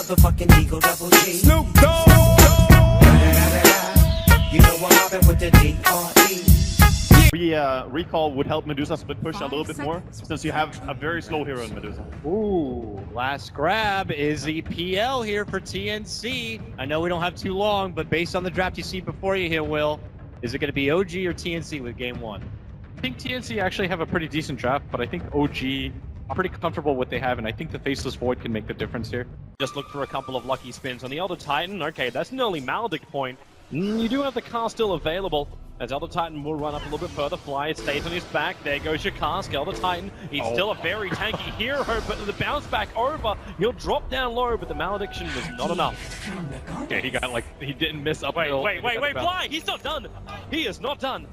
motherfucking Eagle Double G. Snoop Dogg! You know I'm mobbing with the D.R.E. Recall would help Medusa split push a little bit more, since you have a very slow hero in Medusa. Ooh, last grab is the PL here for TNC. I know we don't have too long, but based on the draft you see before you here, Will, is it going to be OG or TNC with game one? I think TNC actually have a pretty decent draft, but I think OG are pretty comfortable with what they have, and I think the Faceless Void can make the difference here. Just look for a couple of lucky spins on the Elder Titan. Okay, that's an early Maledict point. You do have the car still available, as Elder Titan will run up a little bit further. Fly stays on his back. There goes your cask. Elder Titan, he's still a very tanky hero, but the bounce back over, he'll drop down low, but the Malediction was not enough. Okay, he got he didn't miss up. Wait, Fly! He's not done! He is not done!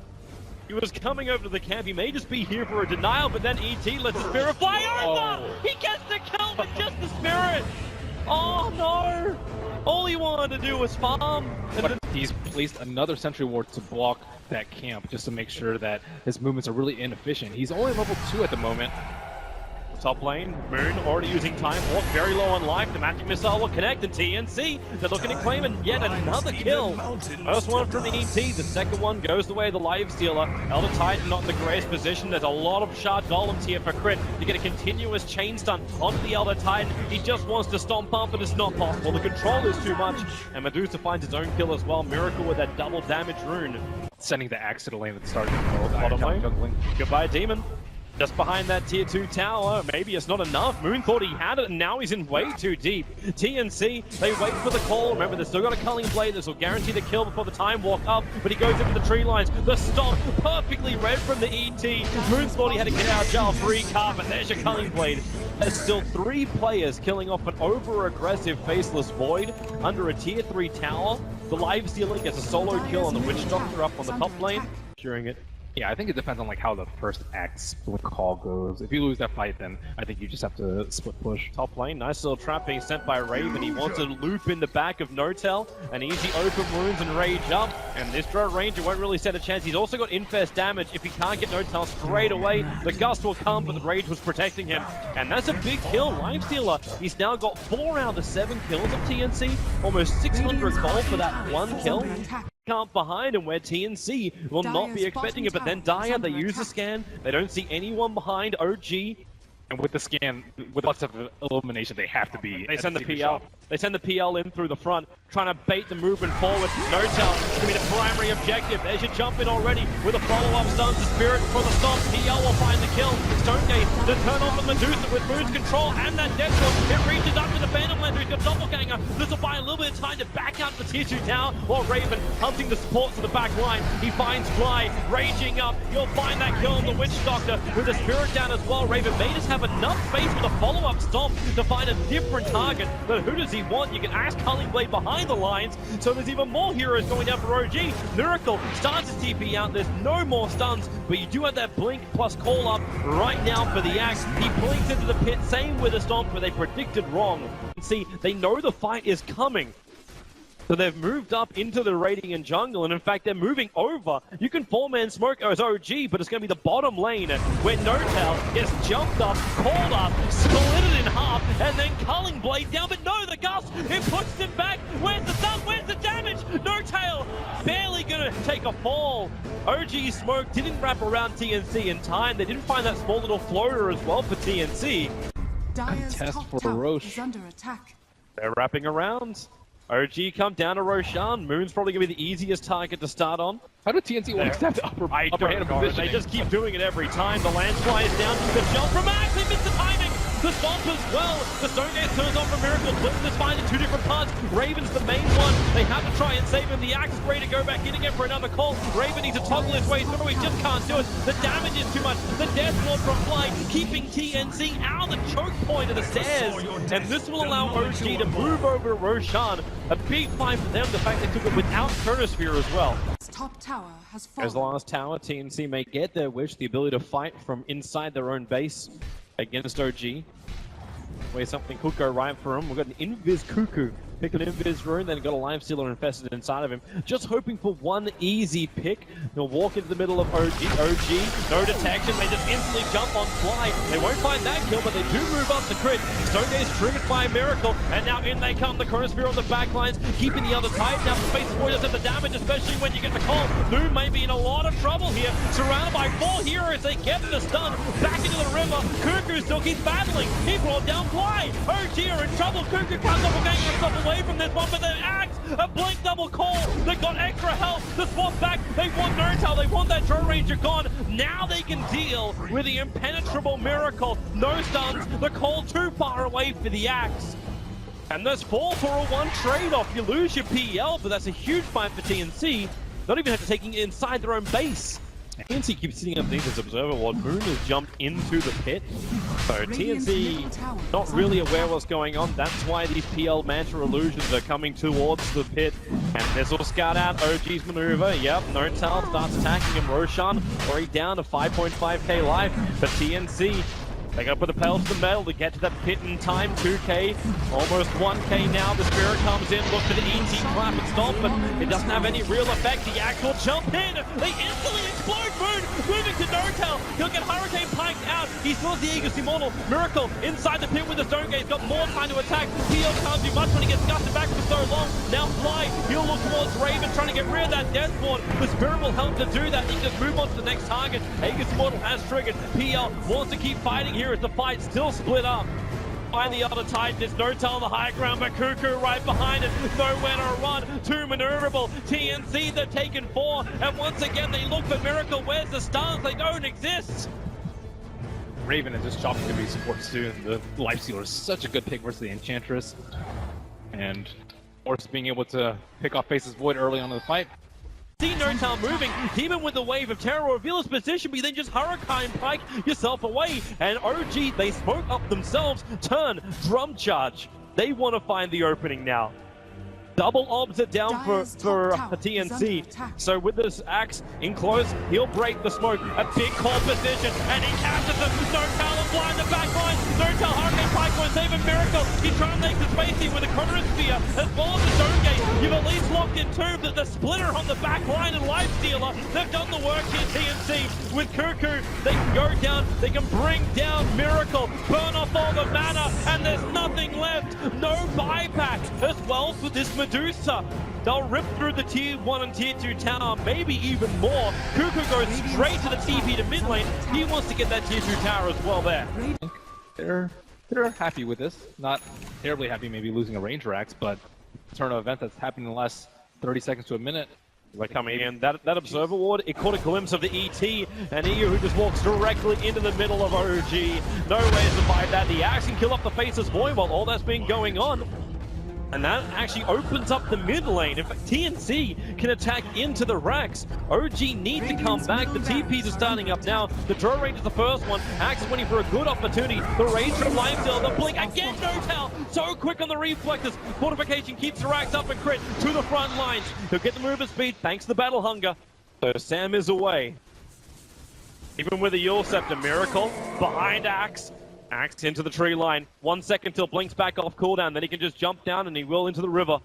He was coming over to the camp. He may just be here for a denial, but then ET lets the Spirit fly over! He gets the kill with just the Spirit! Oh no! All he wanted to do was farm. But he's placed another Sentry Ward to block that camp, just to make sure that his movements are really inefficient. He's only level 2 at the moment. Top lane, Moon already using Time Walk, very low on life. The Magic Missile will connect, and TNC, they're looking to claim and yet another kill. First one from ET, the second one goes the way of the Life Stealer. Elder Titan not in the greatest position. There's a lot of Shard Golems here for crit. You get a continuous chain stun onto the Elder Titan. He just wants to stomp up, but it's not possible. The control is too much, and Medusa finds his own kill as well. Miracle with that double damage rune. Sending the axe to the lane at the start of the Bottom lane. juggling. Goodbye, Demon. Just behind that tier 2 tower, maybe it's not enough. Moon thought he had it, and now he's in way too deep. TNC, they wait for the call. Remember, they've still got a Culling Blade. This will guarantee the kill before the Time Walk up, but he goes into the tree lines. The stomp, perfectly read from the ET. Moon thought he had to get out of jail free card, but there's your Culling Blade. There's still 3 players killing off an over-aggressive Faceless Void under a tier 3 tower. The Live Stealer gets a solo kill on the Witch Doctor up on the top lane, securing it. Yeah, I think it depends on how the first act split call goes. If you lose that fight, then I think you just have to split push. Top lane, nice little trap being sent by Raven. He wants to loop in the back of Notel. An easy open wounds and rage up. And this Drow Ranger won't really stand a chance. He's also got infest damage. If he can't get Notel straight away, the gust will come, but the rage was protecting him. And that's a big kill. Lifestealer, he's now got 4 out of the 7 kills of TNC. Almost 600 gold for that one kill. Camp behind him where TNC will not be expecting it, but then Dire, they use the scan, they don't see anyone behind OG. And with the scan, with lots of elimination, they have to be. They send the PL. They send the PL in through the front, trying to bait the movement forward. Notel is going to be the primary objective. There's your jump in already with a follow-up stuns. The Spirit for the stop. PL will find the kill. Stonegate to turn off of Medusa with Moon's control and that death hook. It reaches up to the Phantom Lander. He's got Doppelganger. This will buy a little bit of time to back out the tier 2 tower while Raven hunting the supports to the back line. He finds Fly raging up. You'll find that kill on the Witch Doctor with the Spirit down as well. Raven may just have enough space with a follow-up stomp to find a different target, but who does he want? You can ask Culling Blade behind the lines, so there's even more heroes going down for OG. Miracle starts his TP out, there's no more stuns, but you do have that blink plus call up right now for the axe. He blinks into the pit, same with the stomp, but they predicted wrong. See, they know the fight is coming. So they've moved up into the raiding and jungle, and in fact, they're moving over. You can 4-man smoke as OG, but it's going to be the bottom lane where Notel gets jumped up, called up, split it in half, and then Culling Blade down, but no, the gust, it puts him back. Where's the stun? Where's the damage? Notel barely going to take a fall. OG smoke didn't wrap around TNC in time. They didn't find that small little floater as well for TNC. Contest for Roche. They're wrapping around. OG come down to Roshan. Moon's probably going to be the easiest target to start on. How did TNC want to step the upper hand position? They just keep doing it every time. The Landfly is down. The shell from Max. They missed the timing. The stomp as well. The Stonegate turns on for Miracle. Splits this fight in 2 different parts. Raven's the main one. They have to try and save him. The axe is ready to go back in again for another call. Raven needs to toggle his way through. He just can't do it. The damage is too much. The death ward from Fly keeping TNC out of the choke point of the stairs. And this will allow OG to move over to Roshan. A big fight for them. The fact they took it without Chronosphere as well. Top tower has fallen. As the last tower, TNC may get their wish, the ability to fight from inside their own base against OG. where something could go right for him. We've got an Invis Cuckoo. Pick an Invis rune, then got a Life Stealer infested inside of him. Just hoping for one easy pick. They'll walk into the middle of OG, no detection, they just instantly jump on fly. They won't find that kill, but they do move up the crit. Stonegaze triggered by a miracle, and now in they come. The Chronosphere on the back lines, keeping the other tight. Now the Space Void does the damage, especially when you get the call. Noon may be in a lot of trouble here. Surrounded by 4 heroes, they get the stun. Back into the river, Cuckoo still keeps battling. He brought down Fly. OG are in trouble. Cuckoo can't doppelganger himself away from this one, but the axe, a blink double call. They got extra health. The swap back, they want Nurtal, they want that Drow Ranger gone. Now they can deal with the impenetrable miracle. No stuns, the call too far away for the axe. And there's 4-for-1 trade-off. You lose your PL, but that's a huge fight for TNC. Not even have to take it inside their own base. TNC keeps sitting underneath this observer ward. Moon has jumped into the pit. So TNC not really aware what's going on. That's why these PL Manta illusions are coming towards the pit. And this will scout out OG's maneuver. Yep, Nurtal starts attacking him. Roshan already down to 5.5k life. But TNC, they gotta put the pedal to the metal to get to that pit in time. 2k, almost 1k now. The Spirit comes in, look for the ET clap and stop, but it doesn't have any real effect. The actual jump in, they instantly explode. Moon moving to Nurtal. He'll get Hurricane piked out. He still has the Aegis Immortal. Miracle inside the pit with the Stonegaze. Got more time to attack. PL can't do much when he gets gusted back for so long. Now Fly, he'll look towards Raven, trying to get rid of that Death Ward. The Spirit will help to do that. He can just move on to the next target. Aegis Immortal has triggered. PL wants to keep fighting here as the fight still split up. Find the other Titan, it's Nurtal on the high ground, but Cuckoo right behind it, nowhere to run, too maneuverable. TNC, they've taken 4, and once again they look for Miracle. Where's the stars? They don't exist. Raven is just chopping to be support soon. The Life Stealer is such a good pick versus the Enchantress. And of course being able to pick off Face's Void early on in the fight. See Nurtal moving, even with the wave of terror, reveal his position, but then just Hurricane Pike yourself away. And OG, they smoke up themselves, turn, drum charge. They want to find the opening now. Double obs it down for TNC. So with this axe in close, he'll break the smoke. A big call position, and he captures him. Nurtal and blind the back line. Nurtal, Hurricane Pike won't save a miracle. He tries to make the space here with a Chronosphere, as well as the Stonegate. You've at least locked in 2, but the splitter on the back line and Life Stealer, they've done the work here, TNC. With Cuckoo, they can go down, they can bring down Miracle, burn off all the mana, and there's nothing left. No buyback, as well for this Medusa. They'll rip through the tier 1 and tier 2 tower, maybe even more. Cuckoo goes straight to the TP to mid lane. He wants to get that tier 2 tower as well there. They're happy with this. Not terribly happy maybe losing a Ranger Axe, but turn of event that's happened in the last 30 seconds to a minute. By coming in, that Observer Ward, it caught a glimpse of the ET, and EU who just walks directly into the middle of OG. No way to survive that. The axe can kill up the Faceless Void while all that's been going on. And that actually opens up the mid lane. In fact, TNC can attack into the racks. OG need to come back. The TPs are starting up now. The Drow Range is the first one. Axe is waiting for a good opportunity. The Rage from Limedale, the blink again, Nurtal. So quick on the reflexes. Fortification keeps the racks up and crit to the front lines. He'll get the movement speed thanks to the battle hunger. So Sam is away. Even with a Yule Scepter, Miracle behind Axe. Axe into the tree line. 1 second till Blink's back off cooldown. Then he can just jump down and he will into the river.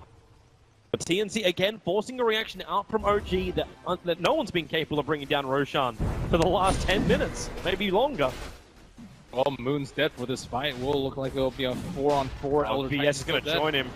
But TNC again forcing a reaction out from OG that no one's been capable of bringing down Roshan for the last 10 minutes, maybe longer. Well, Moon's dead for this fight. Will look like it'll be a 4-on-4. Elder VS is going to join him.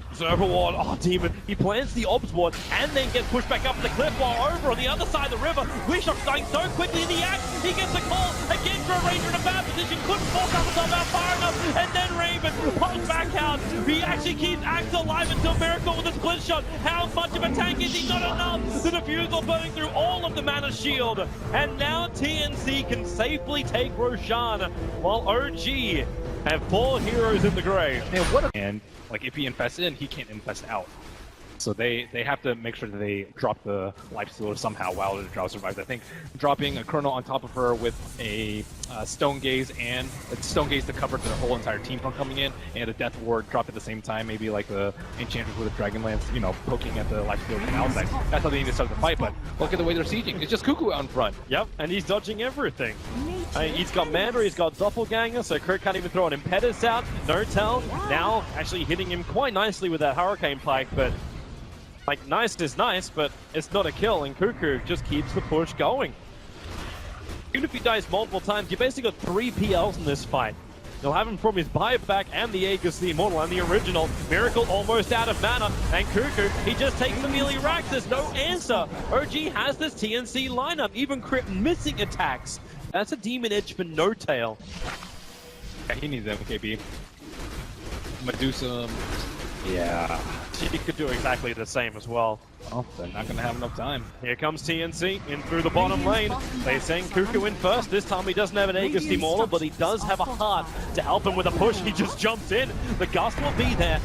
Observer Ward, oh Demon, he plants the Obs Ward and then gets pushed back up the cliff while over on the other side of the river. Wishlock's dying so quickly in the axe, he gets a call, again Drow Ranger in a bad position, couldn't force himself out far enough, and then Raven pops back out. He actually keeps Axe alive until Miracle with a split shot. How much of a tank is he? Not enough! The Diffusal burning through all of the mana shield, and now TNC can safely take Roshan, while OG have 4 heroes in the grave. Man, and like if he infests in, he can't infest out. So they have to make sure that they drop the life stealer somehow while the Drow survives. I think dropping a Chrono on top of her with a Stone Gaze and a Stone Gaze to cover their whole entire team from coming in, and a Death Ward dropped at the same time, maybe like the Enchantress with a Dragon Lance, you know, poking at the life stealer from outside. That's how they need to start the fight, but look at the way they're sieging. It's just Cuckoo out in front. Yep, and he's dodging everything. He's got Mandra, he's got Doppelganger, so Kirk can't even throw an Impetus out. No-Tell now actually hitting him quite nicely with that Hurricane Pike, but like, nice is nice, but it's not a kill, and Cuckoo just keeps the push going. Even if he dies multiple times, you basically got 3 PLs in this fight. You'll have him from his buyback and the Aegis, the Immortal, and the original. Miracle almost out of mana, and Cuckoo, he just takes the melee racks. There's no answer. OG has this TNC lineup, even Crypt missing attacks. That's a Demon Edge for No-Tail. Yeah, he needs MKB. Medusa. Yeah. She could do exactly the same as well. Well, they're not going to have enough time. Here comes TNC in through the bottom lane. They send Cuckoo in first. This time he doesn't have an Aegis Immortal, but he does have a heart to help him with a push. He just jumps in. The gust will be there.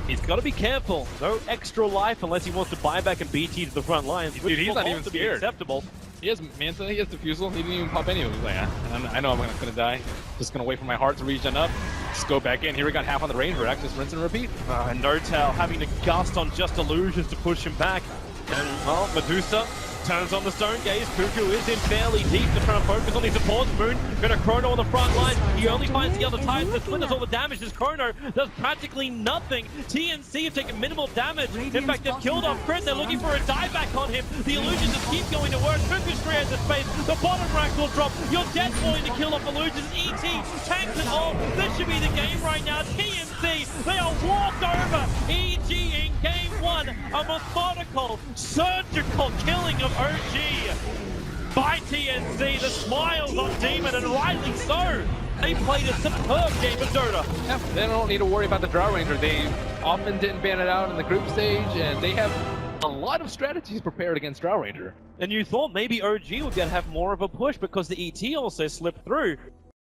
He's got to be careful. No extra life unless he wants to buy back and BT to the front lines. Dude, he's not even scared. Acceptable. He has Manta, he has Diffusal, he didn't even pop any of them. He's like, I know I'm gonna die. Just gonna wait for my heart to regen up. Just go back in. Here we got half on the Ranger Act, just rinse and repeat. And No-Tail having to gust on just illusions to push him back. And, well, Medusa turns on the Stone Gaze. Cuckoo is in fairly deep. They're trying to focus on his supports. Moon got a Chrono on the front line. He only finds the other Titan that splinters all the damage. This Chrono does practically nothing. TNC have taken minimal damage. In fact, they've killed off Crit. They're looking for a dieback on him. The illusions just keep going to work. Cuckoo's creates the space. The bottom rack will drop. You're dead falling to kill off illusions. ET tanks it all. This should be the game right now. TNC, they are walked over. EG in game 1. A methodical, surgical killing of OG by TNC. The smiles on Demon, and rightly so. They played a superb game of Dota. Yeah, they don't need to worry about the Drow Ranger. They often didn't ban it out in the group stage, and they have a lot of strategies prepared against Drow Ranger. And you thought maybe OG would have more of a push because the ET also slipped through.